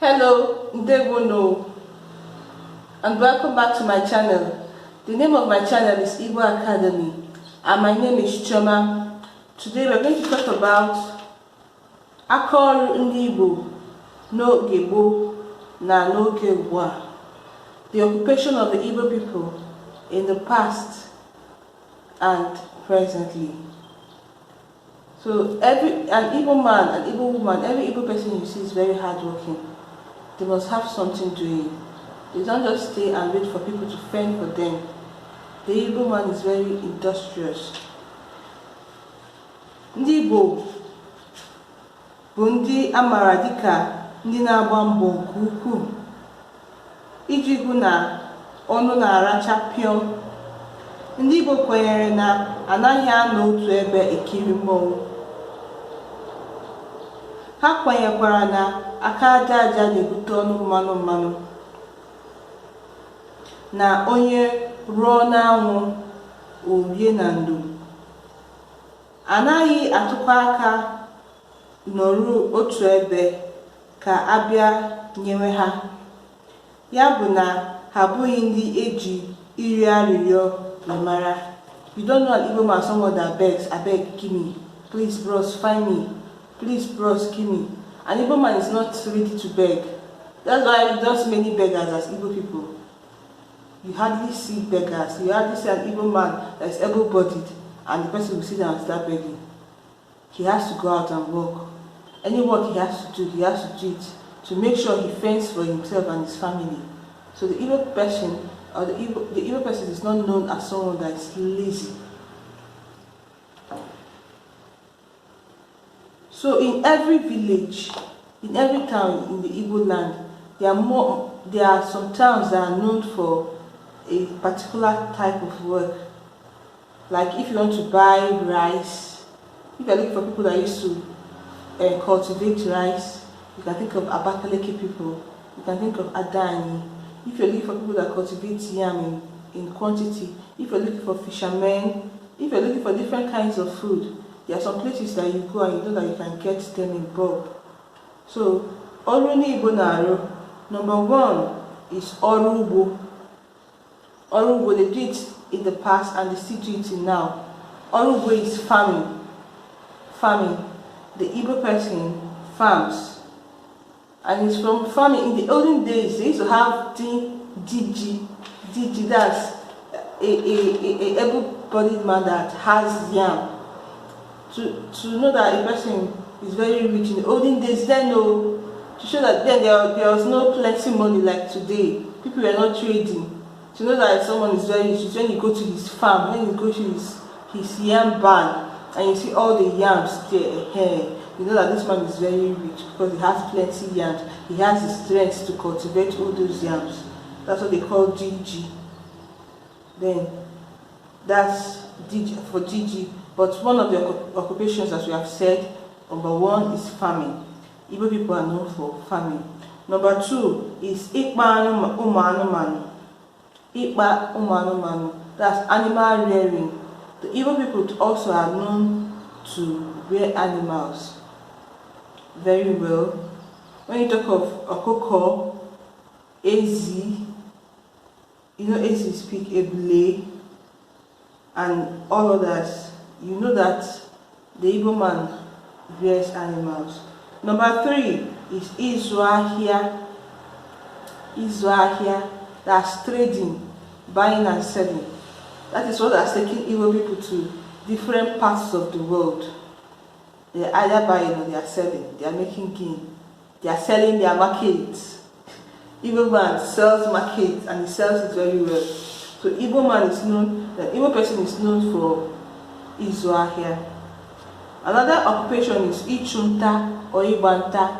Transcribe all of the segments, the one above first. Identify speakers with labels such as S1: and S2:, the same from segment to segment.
S1: Hello, no, and welcome back to my channel. The name of my channel is Igbo Academy, and my name is Choma. Today we're going to talk about Akaọrụ ndị Igbo n'oge gboo na n'oge ugbu, the occupation of the Igbo people in the past and presently. So an Igbo man, an Igbo woman, every Igbo person you see is very hardworking. They must have something doing. They don't just stay and wait for people to fend for them. The Igbo man is very industrious. Ndị Igbo bụ ndị amara dịka ndị na-agba mbọ nke ukwuu iji hụ na ọnụ na-aracha pịọm. Ndị Igbo kwenyere na anaghị anọ otu ebe ekiri mmọnwụ. Ha kwenyekwara na aka aja aja na-ebute ọnụ mmanụ na onye ruo n'anwụ orie na ndo. Anaghị atụkwa aka nọrụ otu ebe ka abịa nyewe ha. Ya bụ na ha abụghị ndị eji iri arịrịọ mara. You don't know an Igbo man, someone that begs, abeg give me, please bros find me, please bros give me. An Igbo man is not ready to beg. That's why we don't see many beggars as Igbo people. You hardly see beggars. You hardly see an Igbo man that is able-bodied and the person will sit down and start begging. He has to go out and work. Any work he has to do, he has to do it to make sure he fends for himself and his family. So the Igbo person, or the Igbo person is not known as someone that is lazy. So in every village, in every town in the Igbo land, there are some towns that are known for a particular type of work. Like if you want to buy rice, if you're looking for people that used to cultivate rice, you can think of Abakaliki people, you can think of Adani. If you're looking for people that cultivate yam in quantity, if you're looking for fishermen, if you're looking for different kinds of food, there are some places that you go and you know that you can get them in bulk. So, Oruni Ibonaro, number one is ugbu. Ugbu, they did it in the past and they still do it now. Ugbu is farming. Farming. The Igbo person farms. And it's from farming. In the olden days, they used to have digi, that's a able-bodied man that has yam. To know that a person is very rich in the olden days, then to show that then there was no plenty money like today. People were not trading. To know that someone is very rich is when you go to his farm, when you go to his yam barn, and you see all the yams there. You know that this man is very rich because he has plenty yams. He has the strength to cultivate all those yams. That's what they call DG. Then that's DG for DG. But one of the occupations, as we have said, number one is farming. Igbo people are known for farming. Number two is Ikpa umanu. Ikpa umanu. That's animal rearing. The Igbo people also are known to rear animals very well. When you talk of Okoko, Ezi, you know Ezi speak Ebule, and all others, you know that the Igbo man rears animals. Number three is Izuahia. Izuahia, that's trading, buying and selling. That is what has taken Igbo people to different parts of the world. They are either buying or they are selling. They are making gain. They are selling their markets. Igbo man sells markets and he sells it very well. So Igbo man is known, the Igbo person is known for Izuahia. Another occupation is Ichunta or Ibanta.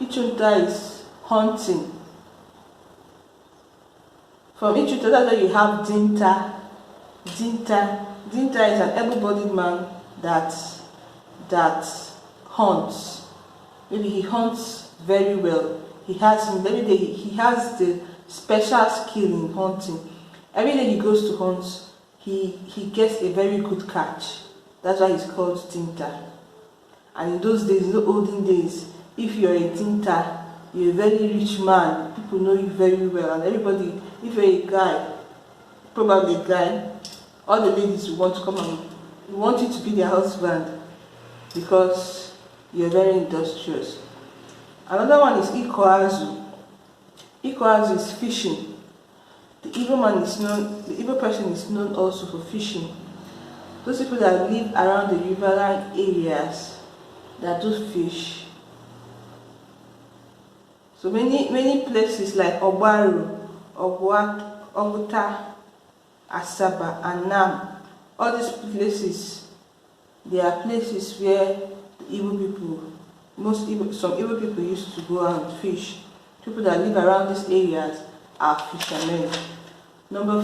S1: Ichunta is hunting. From Ichunta, that's where you have Dinta. Dinta is an able-bodied man that hunts. Maybe he hunts very well. He has the special skill in hunting. Every day he goes to hunt, he gets a very good catch. That's why he's called Dinta. And in those days, in the olden days, if you're a Dinta, you're a very rich man, people know you very well, and everybody, if you're a guy, probably a guy, all the ladies will want to come and want you to be their husband because you're very industrious. Another one is ikoazu. Ikoazu is fishing. The Igbo person is known also for fishing. Those people that live around the riverine areas that do fish. So many places like Obaru, Oguta, Asaba, and Nam, all these places, they are places where the Igbo people, some Igbo people used to go out and fish. People that live around these areas are fishermen. Number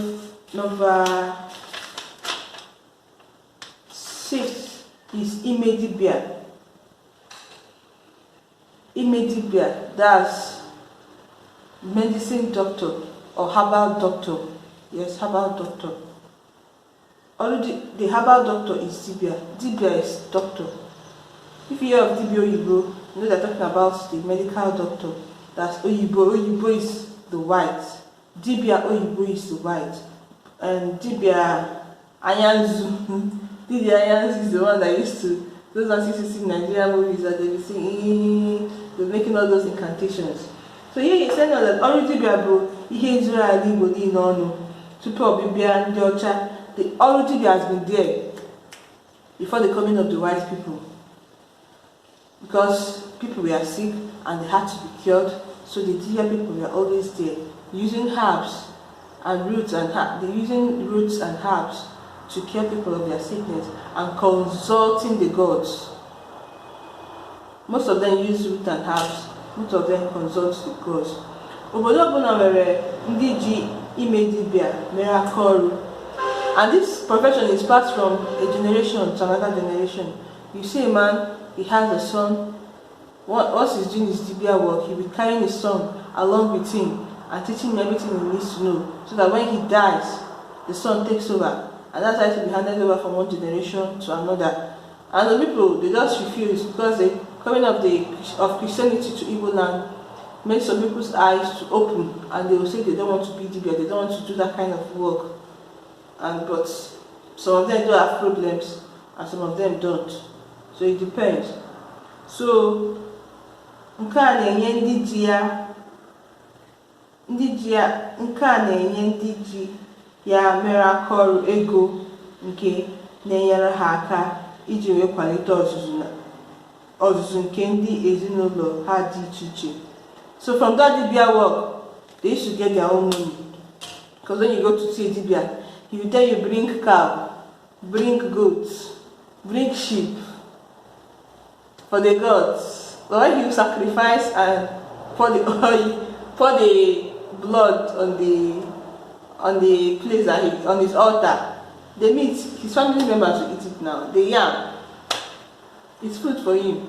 S1: 6 is dibịa. Dibịa, that's medicine doctor or herbal doctor. Yes, herbal doctor. Already the herbal doctor is dibịa. Dibịa is doctor. If you hear of dibịa Igbo, you know they're talking about the medical doctor. That's Oyibo. Oyibo is the white. Dibịa Oyibo is the white. And dibịa Anyanzu. Dibịa Anyanzu is the one that used to, those ones used to see Nigerian movies that they be singing, they're making all those incantations. So here he's saying that already dibịa bụ ihe zuru ala Igbo niile ọnụ tupu ọbịbịa ndị ọcha. The already dibịa has been there before the coming of the white people. Because people were sick and they had to be cured, so the dibịa people were always there, using herbs and roots and herbs to cure people of their sickness and consulting the gods. Most of them use root and herbs, most of them consult the gods. Obodo ọbụla nwere ndị ji ime dibịa mere Akaọrụ, and this profession is passed from a generation to another generation. You see a man, he has a son. Once he's doing his dibịa work, he'll be carrying his son along with him and teaching him everything he needs to know, so that when he dies, the son takes over, and that's how it will be handed over from one generation to another. And the people, they just refuse, because the coming of Christianity to Igbo land made some people's eyes to open, and they will say they don't want to be dibịa, they don't want to do that kind of work. But some of them do have problems, and some of them don't. So it depends. So nke a na-enye ndị ji ya mere Akaọrụ ego nke na-enyere ha aka iji wee kwalite ọzụzụ nke ndị ezinụlọ ha dị iche iche. So from that dibịa work, they used to get their own money. Because when you go to see a dibịa, he will tell you bring cow, bring goats, bring sheep for the gods. But when you sacrifice and pour the oil, pour the blood on the place that on his altar, the meat, his family members will eat it now. The yam, it's food for him.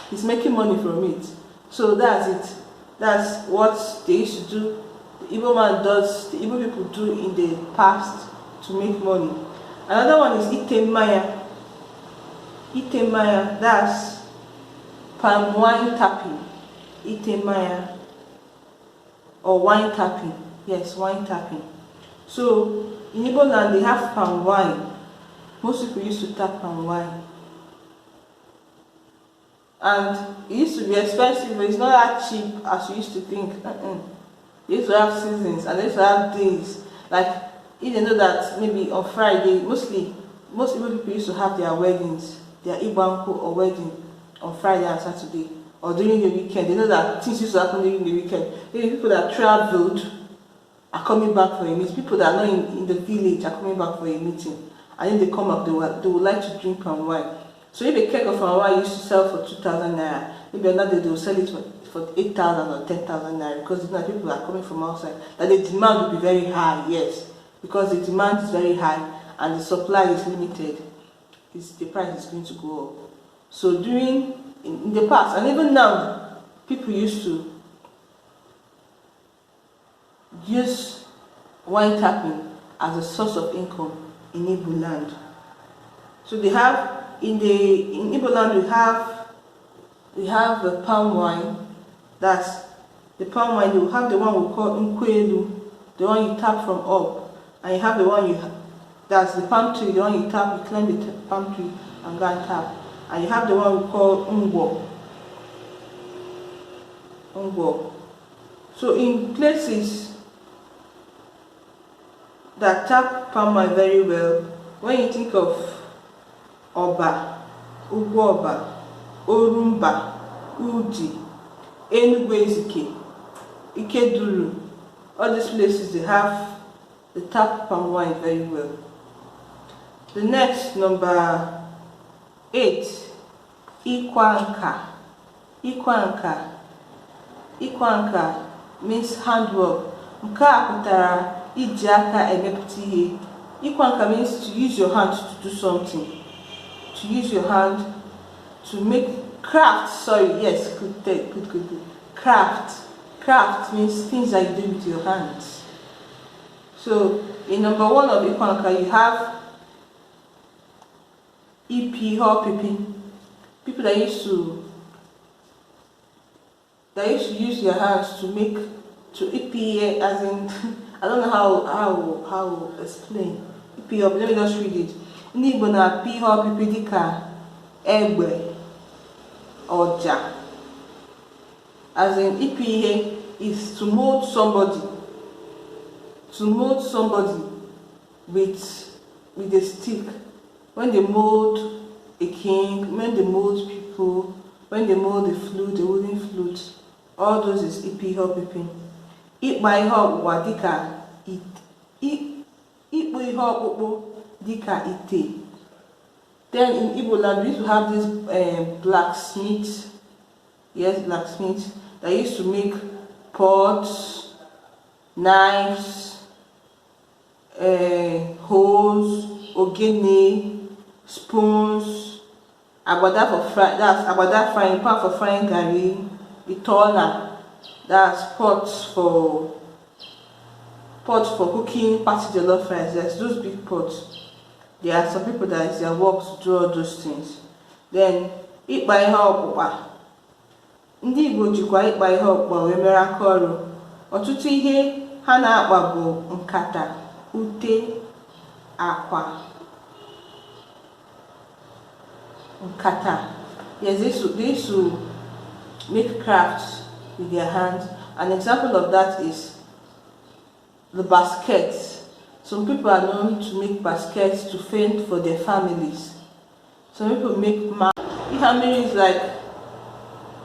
S1: He's making money from it. So that's it. That's what they used to do. The Igbo man does, the Igbo people do in the past to make money. Another one is mmanya. Mmanya, that's palm wine tapping. Mmanya, or wine tapping. Yes, wine tapping. So in Igbo land they have palm wine. Most people used to tap palm wine. And it used to be expensive, but it's not that cheap as you used to think. They used to have seasons and they used to have days. Like, if they know that maybe on Friday, most Igbo people used to have their weddings, their Igbo or wedding on Friday and Saturday, or during the weekend. They know that things used to happen during the weekend. Maybe people that traveled are coming back for a meeting. People that are not in the village are coming back for a meeting. And if they come up, they would like to drink palm wine. So if a keg of palm wine used to sell for 2,000 naira, maybe another day they will sell it for 8,000 or 10,000 naira, because people are coming from outside. That the demand will be very high, yes, because the demand is very high and the supply is limited. The price is going to go up. So in the past, and even now, people used to use wine tapping as a source of income in Igbo land. So they have in Igbo land we have the palm wine, that's the palm wine, you have the one we call nkwelu, the one you tap from up, and you have the one that's the palm tree, the one you tap, you climb the palm tree and go and tap, and you have the one we call ugbo. So in places that tap palm wine very well, when you think of Oba, Ugwoba, Orumba, Udi, Enugwezike, Ikeduru, all these places, they have the tap palm wine very well. The next, number 8, Ikwanka. Ikwanka means handwork. Nke a pụtara iji aka emepụta ihe. Ikwanka means to use your hand to do something. To use your hand to make craft. Sorry, yes, good. Craft means things that you do with your hands. So in number 1 of Ikwanka, you have people that used to use their hands to make, to as in I don't know how to explain. Let me just read it. In Igbo na pipi dika egbe oja. As in ipihe is to mold somebody. To mold somebody with a stick. When they mold a king, when they mold people, when they mold the flute, the wooden flute, all those is pipi. Ikpa ihe ọkpụkpa dịka ikpu ihe ọkpụkpụ dịka ite. Then in Igbo land, we used to have this blacksmith, that used to make pots, knives, hoes, ogene, spoons, agbada for frying, that's agbada frying pan for frying garri, itona, that's pots for cooking party jollof rice. There's those big pots. There are some people that it's their work to do all those things. Then ikpa ihe ọkpụkpa. Ndị Igbo jikwa ikpa ihe ọkpụkpa wee mere akaọrụ. Ọtụtụ ihe ha na-akpa bụ nkata, ute, akwa. Nkata. Yes, they used to make crafts with their hands. An example of that is the baskets. Some people are known to make baskets to fend for their families. Some people make mmiri is like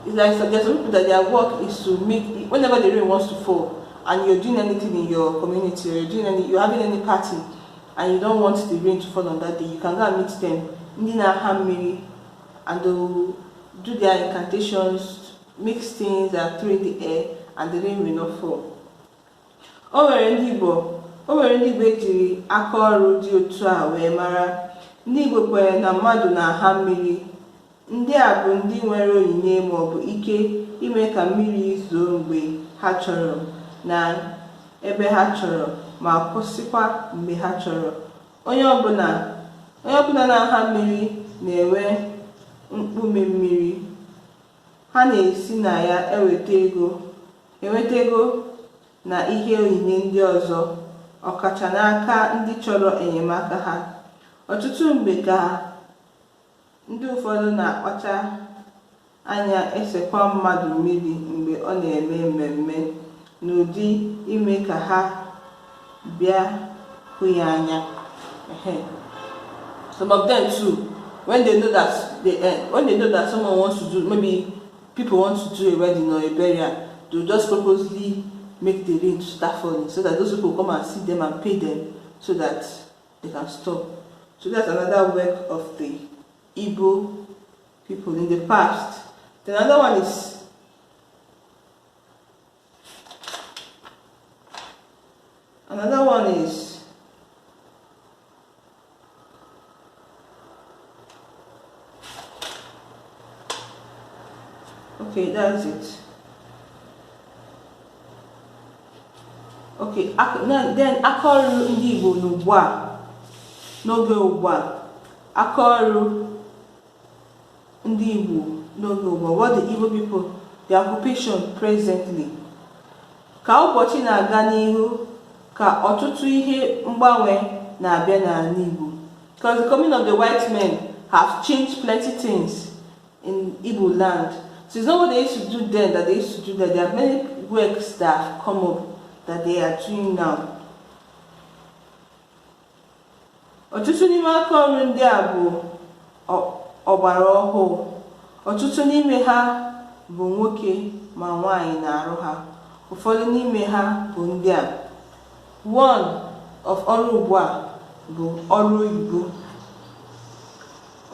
S1: there's some people that their work is to make, whenever the rain wants to fall and you're doing anything in your community, or you're having any party and you don't want the rain to fall on that day, you can go and meet them. Mmiri, and they'll do their incantations, mix things and throw in the air, and the rain will not fall. O nwere ndị Igbo ejiri akaọrụ dị otu a wee mara. Ndị Igbo kwere na mmadụ na-aha mmiri. Ndị a bụ ndị nwere onyinye ma ọ bụ ike ime ka mmiri zoo mgbe ha chọrọ na ebe ha chọrọ, ma kwụsịkwa mgbe ha chọrọ. Onye ọbụla na-aha mmiri na-enwe mkpume mmiri. Ha na-esi na ya enweta ego na ihe onyinye ndị ọzọ, ọkacha n'aka ndị chọrọ enyemaka ha. Ọtụtụ mgbe ka ndị ụfọdụ na-akpacha anya esekwa mmadụ mmiri mgbe ọ na-eme mmemme n'ụdị ime ka ha bịa hụ ya anya. Some of them too, when they know that someone wants to do, maybe people want to do a wedding or a burial, they'll just purposely make the rain to start falling so that those people come and see them and pay them so that they can stop. So that's another work of the Igbo people in the past. Then another one is okay, that's it. Okay, then akaọrụ ndị Igbo n'oge ugbu a. Akaọrụ ndị Igbo n'oge ugbu a. What the Igbo people, their occupation presently Ka ụbọchị na-aga n'ihu, ka ọtụtụ ihe mgbanwe na-abịa n'ala Igbo. Because the coming of the white men have changed plenty things in Igbo land. So it's not what they used to do then that they used to do that. There are many works that have come up that they are doing now. Ọtụtụ n'ime akaọrụ ndị a bụ ọgbara ọhụụ. Ọtụtụ n'ime ha bụ nwoke ma nwaanyị na-arụ ha. Ụfọdụ n'ime ha bụ ndị a. One of ọrụ ugbu a bụ ọrụ oyibo.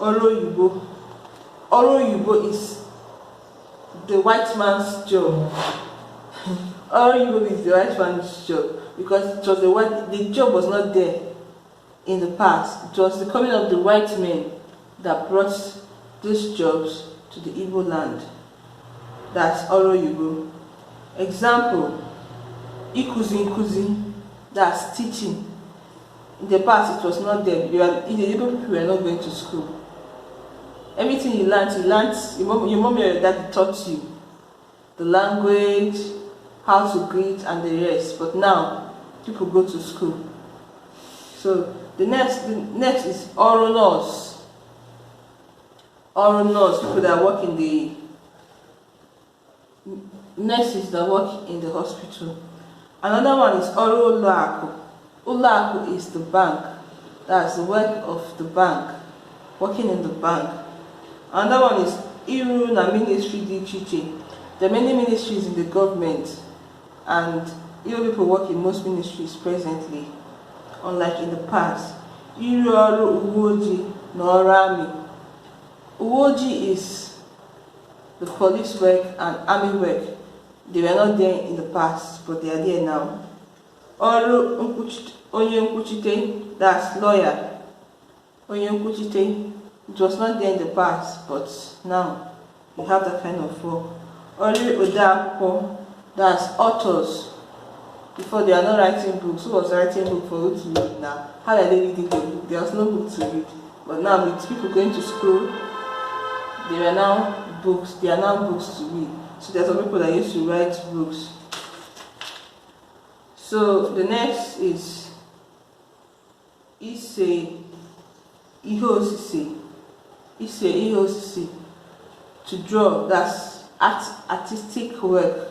S1: Ọrụ oyibo. Ọrụ oyibo is the white man's job. Ọrụ oyibo is the white man's job because it was the job was not there in the past. It was the coming of the white men that brought these jobs to the Igbo land. That's ọrụ oyibo. Example, ikuzi, that's teaching. In the past it was not there. The Igbo people were not going to school. Everything you learned, your mom or your dad taught you. The language, how to greet and the rest. But now, people go to school. So, the next is oral nurse. Oral nurse, people that work in the nurses that work in the hospital. Another one is oral ulaku. Ulaku is the bank. That's the work of the bank, working in the bank. Another one is iru na ministry iche. There are many ministries in the government, and Igbo people work in most ministries presently, unlike in the past. Iru ọrụ uwe na ọrụ army. Uwe is the police work and army work. They were not there in the past, but they are there now. Ọrụ onye nkwuchite, that's lawyer. Onye nkwuchite, it was not there in the past, but now you have that kind of work. Ọrụ odeakwụkwọ, that's authors. Before they are not writing books. Who was writing book for who to read now? How are they reading the book? There was no book to read. But now with people going to school, there are now books. There are now books to read. So there are some people that used to write books. So the next is osise. To draw, that's artistic work.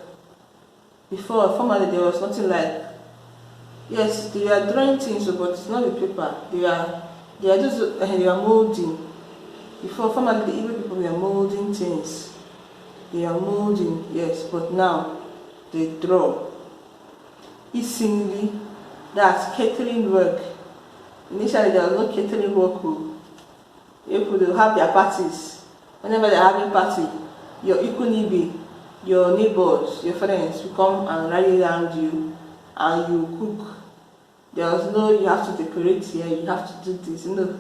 S1: Before, formerly there was nothing like, yes, they are drawing things, but it's not the paper. They are molding. Before, formerly the Igbo people were molding things. They are molding, yes, but now they draw. Isingli, that's catering work. Initially there was no catering work. People will have their parties. Whenever they're having party, your ikunibi, your neighbors, your friends will come and rally around you and you cook. There was no, you have to decorate here, you have to do this. No.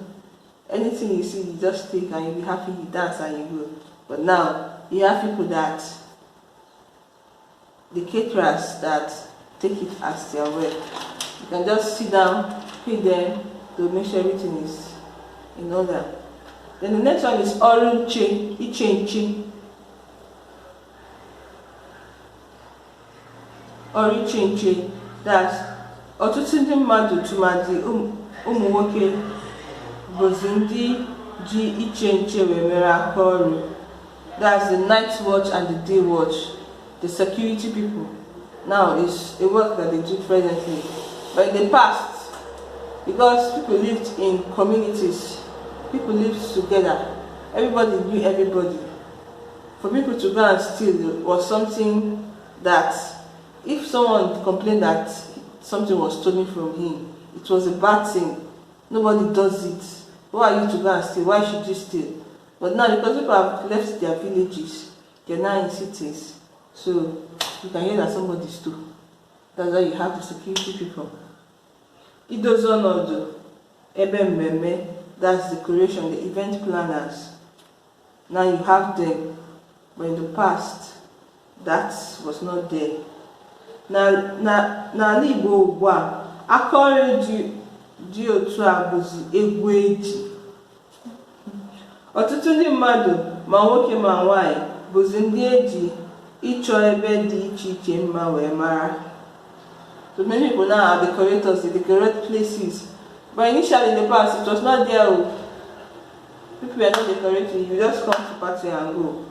S1: Anything you see, you just take and you'll be happy, you dance and you go. But now, you have people that, the caterers that take it as their work. You can just sit down, feed them, to make sure everything is in order. Then the next one is iche. Nche, that's ọtụtụ ndị mmadụ tụmadị ụmụ nwoke bụzi ndị ji iche nche wee mere Akaọrụ. That's the night watch and the day watch. The security people. Now is a work that they do presently. But in the past, because people lived in communities, people lived together, everybody knew everybody. For people to go and steal was something that, if someone complained that something was stolen from him, it was a bad thing. Nobody does it. Why are you to go and steal? Why should you steal? But now, because people have left their villages, they're now in cities. So you can hear that somebody stole. That's why you have the security people. Idozi onodu, mmemme, that's decoration, the event planners. Now you have them, but in the past, that was not there. Na Igbo ugbu a, Akaọrụ dị otu a bụzi egwu eji. Ọtụtụ ndị mmadụ, ma nwoke ma nwaanyị, bụzi ndị eji ịchọ ebe dị iche iche mma wee mara. So many people now are decorators, they decorate places. But initially in the past, it was not there. People were not decorating, you just come to party and go.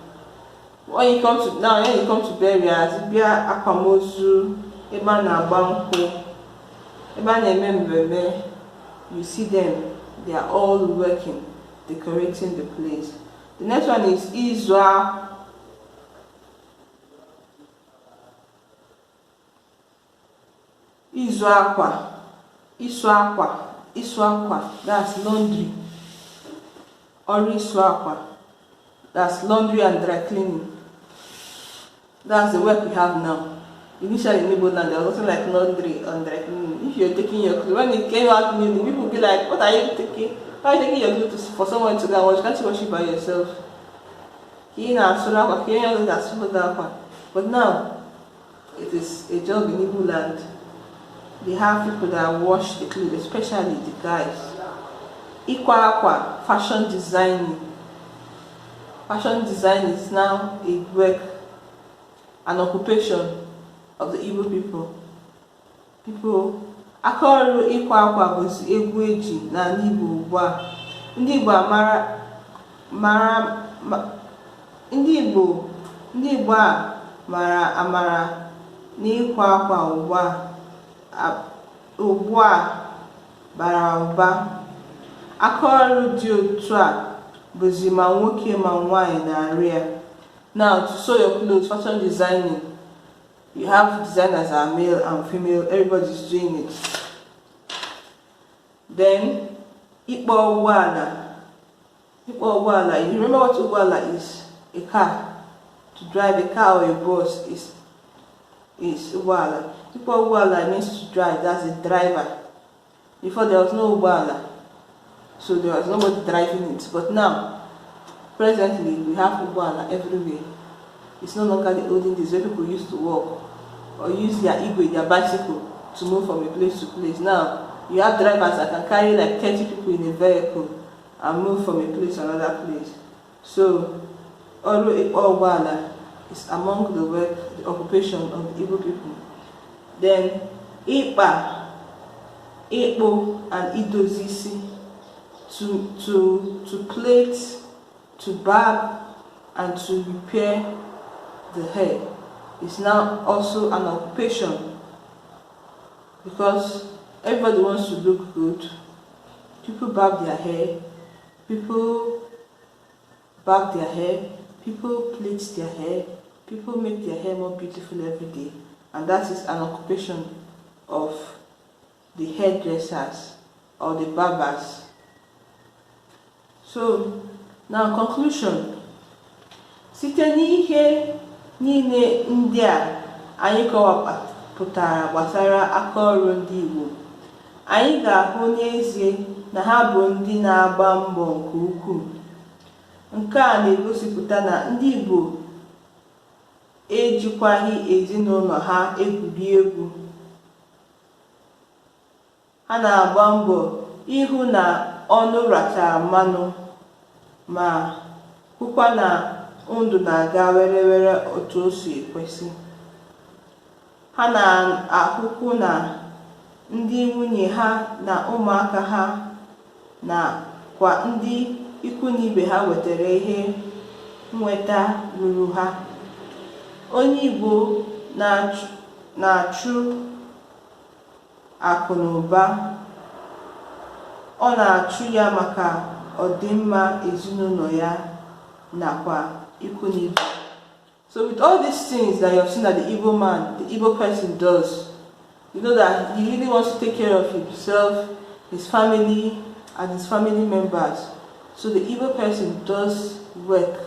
S1: When you come to burials, bia akwamozu, eba na banko, eba na mmemme, you see them, they are all working, decorating the place. The next one is isu akwa, that's laundry. Or isu akwa, that's laundry and dry cleaning. That's the work we have now. Initially in Igbo land, there was nothing like laundry and dry cleaning. If you're taking your clothes, when it came out new, people would be like, what are you taking? Why are you taking your clothes for someone to go and wash? Can't you wash it by yourself? But now, it is a job in Igbo land. They have people that wash the clothes, especially the guys. Ikpa, fashion designing. Fashion design is now a work, an occupation of the Igbo people. Akaọrụ Ikpa was egwu eji na Igbo ugbu a. Ndị Igbo a mara amara n'ịkwa akwa ugbu a bara ụba. Akaọrụ dị otu a bụzi ma nwoke ma nwanyị na-arụ ya. Now, to sew your clothes, fashion designing, you have designers that are male and female, everybody's doing it. Then, Ikpa ụgbọala. You remember what ụgbọala is? A car. To drive a car or a bus is ụgbọala. Ikpa ụgbọala means to drive, that's a driver. Before there was no ụgbọala, so there was nobody driving it. But now, presently, we have ụgbọala everywhere. It's no longer the olden days where people used to walk or use their igbo, their bicycle, to move from a place to place. Now, you have drivers that can carry like 30 people in a vehicle and move from a place to another place. So, Olu Ikpa is among the work, the occupation of the Igbo people. Then, Ikpa, Ikpu, and Idozi, to plait, to barb, and to repair the hair is now also an occupation, because everybody wants to look good. People barb their hair, people plait their hair, people make their hair more beautiful every day, and that is an occupation of the hairdressers or the barbers. So, now conclusion. Site n'ihe niile ndị a anyị kọwapụtara gbasara akaọrụ ndị Igbo, anyị ga-ahụ n'ezie na ha bụ ndị na-agba mbọ nke ukwuu. Nke a na-egosipụta na ndị Igbo ejikwaghị ezinụlọ ha egwuri egwu. Ha na-agba mbọ ịhụ na ọnụ rachara mmanụ, ma hụkwa na ndụ na-aga were were otu o si ekwesị. Ha na-ahụkwu na ndị nwunye ha na ụmụaka ha na kwa ndị ikwu na ibe ha wetara ihe nweta ruru ha. Onye Igbo na-achụ akụ na ụba, ọ na-achụ ya maka ọdịmma ezinụlọ ya nakwa ikwu na ibe. So with all these things that you have seen that the Igbo man, the Igbo person does, you know that he really wants to take care of himself, his family, and his family members. So the Igbo person does work,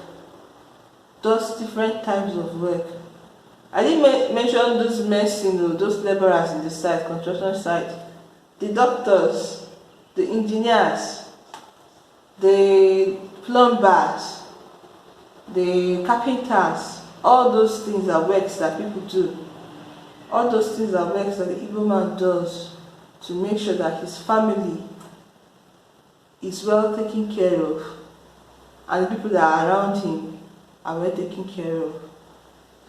S1: does different types of work. I didn't mention those masons, those laborers in the site, construction site, the doctors, the engineers, the plumbers, the carpenters. All those things are works that people do. All those things are works that the Igbo man does to make sure that his family is well taken care of, and the people that are around him are well taken care of.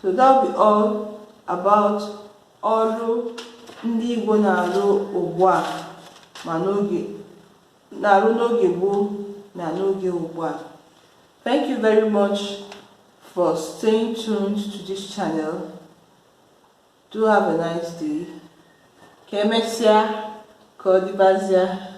S1: So that will be all about Olu ndị Igbo na-arụ ugbu a ma n'oge gboo na n'oge ugbu a. Thank you very much for staying tuned to this channel. Do have a nice day. Ka emesịa, ka ọ dịbazịa.